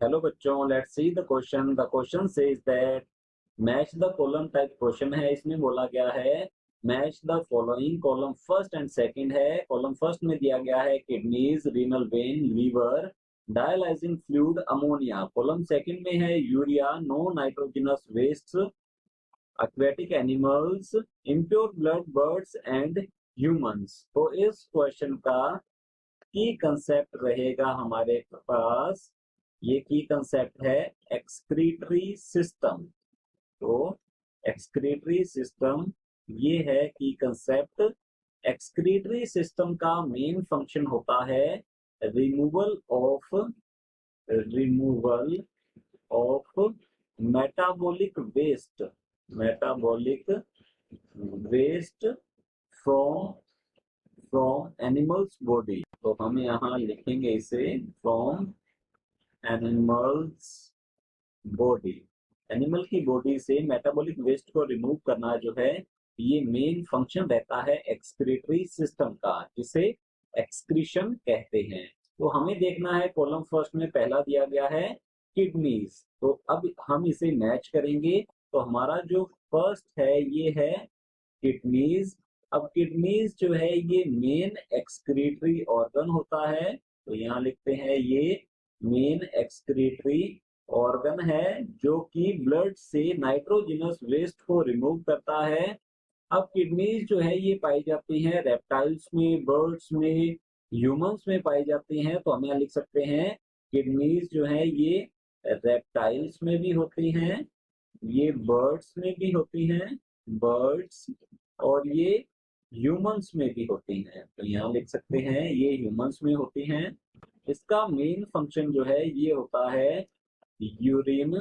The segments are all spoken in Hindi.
हेलो बच्चों, let's see the question. The question says that match the column type question है। इसमें बोला गया है match the following. Column first and second है। कॉलम फर्स्ट में दिया गया है kidneys, renal vein, liver, dialyzing fluid, ammonia. Column second में है urea, no nitrogenous waste, aquatic animals, impure blood, birds and humans. तो इस क्वेश्चन का की कंसेप्ट रहेगा हमारे पास, ये की कंसेप्ट है एक्सक्रीटरी सिस्टम। तो एक्सक्रीटरी सिस्टम ये है की कंसेप्ट। एक्सक्रीटरी सिस्टम का मेन फंक्शन होता है removal of metabolic waste, metabolic waste from animals body. तो हम यहाँ लिखेंगे इसे फ्रॉम एनिमल्स बॉडी। एनिमल की बॉडी से मेटाबॉलिक वेस्ट को रिमूव करना जो है ये मेन फंक्शन रहता है एक्सक्रीटरी सिस्टम का, जिसे एक्सक्रीशन कहते हैं। तो हमें देखना है कॉलम फर्स्ट में पहला दिया गया है किडनीज। तो अब हम इसे मैच करेंगे। तो हमारा जो फर्स्ट है ये है किडनीज। अब किडनीज जो है ये मेन एक्सक्रीटरी ऑर्गन होता है। तो यहाँ लिखते हैं ये मेन एक्सक्रीटरी ऑर्गन है जो कि ब्लड से नाइट्रोजनस वेस्ट को रिमूव करता है। अब किडनीज जो है ये पाई जाती हैं रेप्टाइल्स में, बर्ड्स में, ह्यूमंस में पाई जाती हैं। तो हम यहाँ लिख सकते हैं किडनीज जो है ये रेप्टाइल्स में भी होती हैं, ये बर्ड्स में भी होती हैं, बर्ड्स, और ये ह्यूमंस में भी होती हैं। तो यहाँ लिख सकते हैं ये ह्यूमंस में होती हैं। इसका मेन फंक्शन जो है ये होता है यूरिन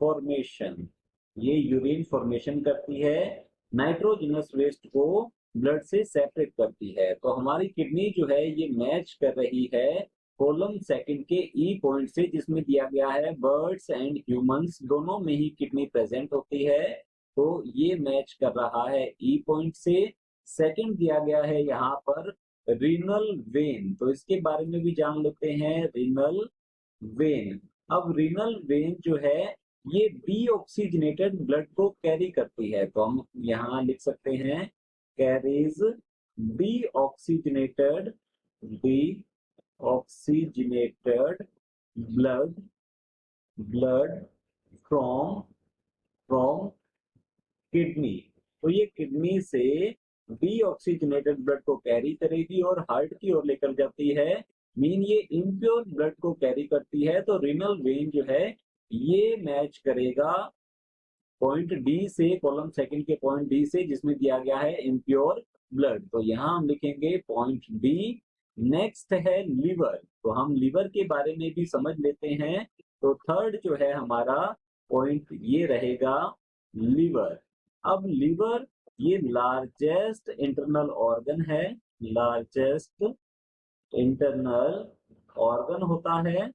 फॉर्मेशन। ये यूरिन फॉर्मेशन करती है, नाइट्रोजनस वेस्ट को ब्लड से सेपरेट करती है। तो हमारी किडनी जो है ये मैच कर रही है कॉलम सेकंड के ई पॉइंट से, जिसमें दिया गया है बर्ड्स एंड ह्यूमंस दोनों में ही किडनी प्रेजेंट होती है। तो ये मैच कर रहा है ई पॉइंट से। सेकंड दिया गया है यहाँ पर रीनल वेन। तो इसके बारे में भी जान लेते हैं, रीनल वेन। अब रीनल वेन जो है ये डीऑक्सीजनेटेड ब्लड को कैरी करती है। तो हम यहाँ लिख सकते हैं carries deoxygenated blood from kidney. तो ये किडनी से डीऑक्सीजनेटेड ब्लड को कैरी करेगी और हार्ट की ओर लेकर जाती है। मीन ये इम्प्योर ब्लड को कैरी करती है। तो रीनल वेन जो है ये मैच करेगा पॉइंट डी से, कॉलम सेकंड के पॉइंट डी से, जिसमें दिया गया है इम्प्योर ब्लड। तो यहाँ हम लिखेंगे पॉइंट डी। नेक्स्ट है लीवर। तो हम लीवर के बारे में भी समझ लेते हैं। तो थर्ड जो है हमारा पॉइंट ये रहेगा लीवर। अब लीवर ये लार्जेस्ट इंटरनल ऑर्गन है, लार्जेस्ट इंटरनल ऑर्गन होता है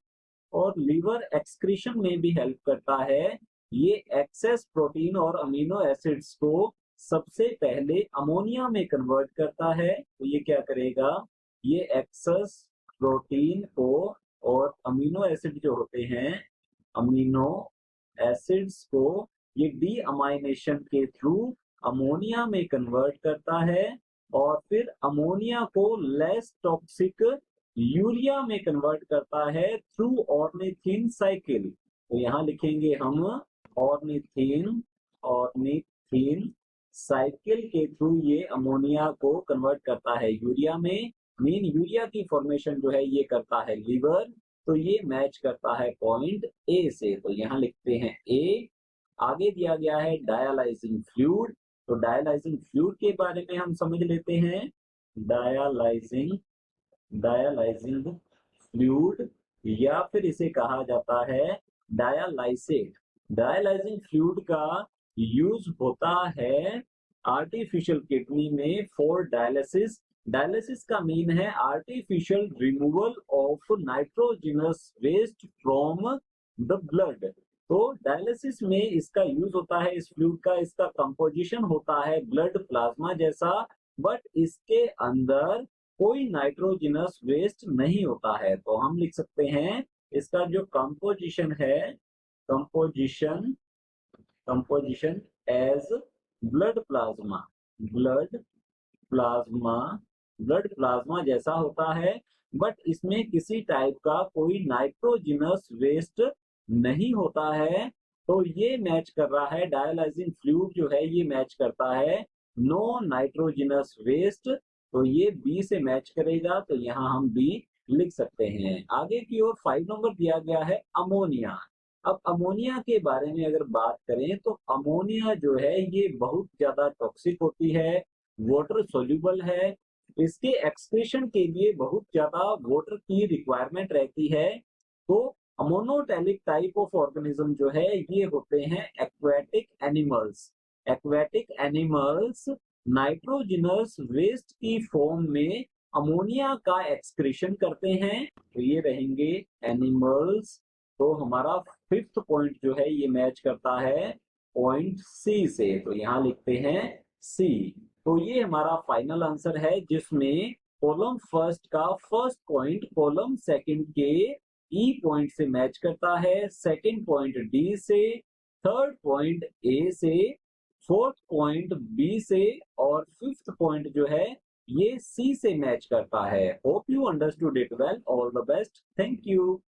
और लीवर एक्सक्रीशन में भी हेल्प करता है। ये एक्सेस प्रोटीन और अमीनो एसिड्स को सबसे पहले अमोनिया में कन्वर्ट करता है। तो ये क्या करेगा, ये एक्सेस प्रोटीन को और अमीनो एसिड जो होते हैं, अमीनो एसिड्स को ये डी अमाइनेशन के थ्रू अमोनिया में कन्वर्ट करता है और फिर अमोनिया को लेस टॉक्सिक यूरिया में कन्वर्ट करता है थ्रू ऑर्निथिन साइकिल। तो यहाँ लिखेंगे हम ऑर्निथिन साइकिल के थ्रू ये अमोनिया को कन्वर्ट करता है यूरिया में। मीन यूरिया की फॉर्मेशन जो है ये करता है लीवर। तो ये मैच करता है पॉइंट ए से। तो यहाँ लिखते हैं ए। आगे दिया गया है डायलाइजिंग फ्लूइड। तो डायलाइजिंग फ्लूइड के बारे में हम समझ लेते हैं। डायलाइजिंग फ्लूइड या फिर इसे कहा जाता है डायलाइसेट। डायलाइजिंग फ्लूइड का यूज होता है आर्टिफिशियल किडनी में फॉर डायलिसिस। डायलिसिस का मीन है artificial removal of nitrogenous waste from the blood. तो डायलिसिस में इसका यूज होता है इस फ्लूइड का। इसका कंपोजिशन होता है ब्लड प्लाज्मा जैसा, बट इसके अंदर कोई नाइट्रोजनस वेस्ट नहीं होता है। तो हम लिख सकते हैं इसका जो कंपोजिशन है, composition composition as blood plasma, blood plasma blood plasma जैसा होता है, बट इसमें किसी टाइप का कोई नाइट्रोजिनस वेस्ट नहीं होता है। तो ये मैच कर रहा है, डायलाइजिंग फ्लूइड जो है ये मैच करता है नो नाइट्रोजिनस वेस्ट, तो ये बी से मैच करेगा, तो यहाँ हम बी लिख सकते हैं। आगे की ओर 5 नंबर दिया गया है अमोनिया। अब अमोनिया के बारे में अगर बात करें तो अमोनिया जो है ये बहुत ज्यादा टॉक्सिक होती है, वाटर सोल्यूबल है, इसके एक्सक्रीशन के लिए बहुत ज्यादा वाटर की रिक्वायरमेंट रहती है। तो अमोनोटैलिक टाइप ऑफ ऑर्गेनिज्म जो है ये होते हैं aquatic animals. Aquatic animals nitrogenous waste की फॉर्म में अमोनिया का एक्सक्रीशन करते हैं, तो ये रहेंगे एनिमल्स। तो हमारा 5th पॉइंट जो है ये मैच करता है पॉइंट सी से, तो यहाँ लिखते हैं सी। तो ये हमारा फाइनल आंसर है, जिसमें कॉलम फर्स्ट का फर्स्ट पॉइंट कॉलम सेकंड के ई पॉइंट से मैच करता है, सेकंड पॉइंट डी से, थर्ड पॉइंट ए से, फोर्थ पॉइंट बी से, और 5th पॉइंट जो है ये सी से मैच करता है। Hope you understood it well. All the best. Thank you.